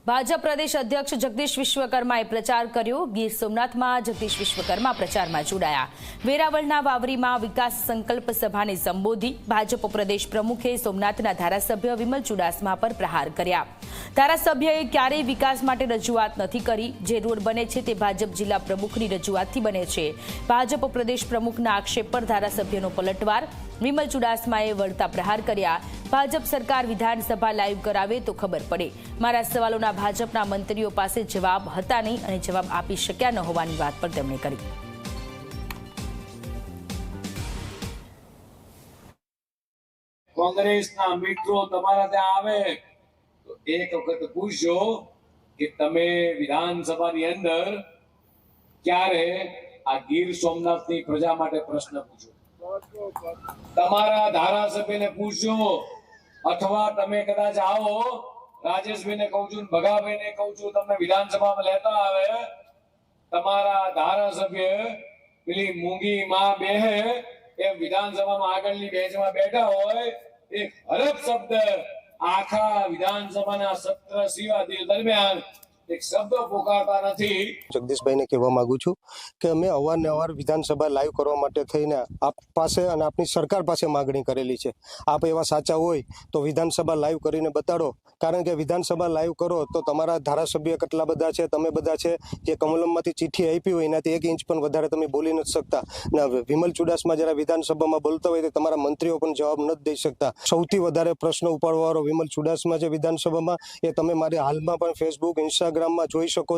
ભાજપ પ્રદેશ અધ્યક્ષ જગદીશ વિશ્વકર્માએ પ્રચાર કર્યો। ગીર સોમનાથમાં જગદીશ વિશ્વકર્મા પ્રચારમાં જોડાયા। વેરાવળના વાવરીમાં વિકાસ સંકલ્પ સભાને સંબોધી। ભાજપ પ્રદેશ પ્રમુખે સોમનાથના ધારાસભ્ય વિમલ ચુડાસમા પર પ્રહાર કર્યા। ધારાસભ્યએ ક્યારેય વિકાસ માટે રજૂઆત નથી કરી। જે રોડ બને છે તે ભાજપ જિલ્લા પ્રમુખની રજૂઆતથી બને છે। ભાજપ પ્રદેશ પ્રમુખના આક્ષેપ પર ધારાસભ્યનો પલટવાર। વિમલ ચુડાસમાએ વળતા પ્રહાર કર્યા। ભાજપ સરકાર વિધાનસભા લાઈવ કરાવે તો ખબર પડે। મારા સવાલોના ભાજપના મંત્રીઓ પાસે જવાબ હતા નહીં અને જવાબ આપી શક્યા ન હોવાની વાત પણ તેમણે કરી। કોંગ્રેસના મિત્રો તમારા ત્યાં આવે તો એક વખત પૂછજો કે તમે વિધાનસભાની અંદર ક્યારે આ ગીર સોમનાથની પ્રજા માટે પ્રશ્ન પૂછો। તમારા ધારાસભ્યને પૂછજો અથવા તમે કદાચ આવો, રાજેશભાઈને કહું છું, ભગાભાઈને કહું છું, તમને વિધાનસભામાં લેતા આવે, તમારા ધારાસભ્ય પેલી મૂંગી માં બેહે એ વિધાનસભામાં આગળની બેંચમાં બેઠા હોય, એક હરફ શબ્દ આખા વિધાનસભાના સત્ર સિવા દરમિયાન એક શબ્દ પોકારતા નથી। જગદીશભાઈને કહેવા માંગુ છું કે અમે અવારનવાર વિધાનસભા લાઈવ કરવા માટે થઈને આપ પાસે અને આપની સરકાર પાસે માગણી કરેલી છે। આપ એવા સાચા હોય તો વિધાનસભા લાઈવ કરીને બતાડો, કારણ કે વિધાનસભા લાઈવ કરો તો તમારા ધારાસભ્ય કેટલા બધા છે, તમે બધા છે, જે કમલમમાંથી ચિઠ્ઠી આપી હોય એનાથી 1 ઇંચ પણ વધારે તમે બોલી નથી શકતા। ને વિમલ ચુડાસમા જ્યારે વિધાનસભામાં બોલતા હોય તો તમારા મંત્રીઓ પણ જવાબ નથી દઈ શકતા। સૌથી વધારે પ્રશ્ન ઉપાડવાવાળો વિમલ ચુડાસમા છે વિધાનસભામાં, એ તમે મારી હાલમાં પણ ફેસબુક, ઇન્સ્ટાગ્રામમાં જોઈ શકો।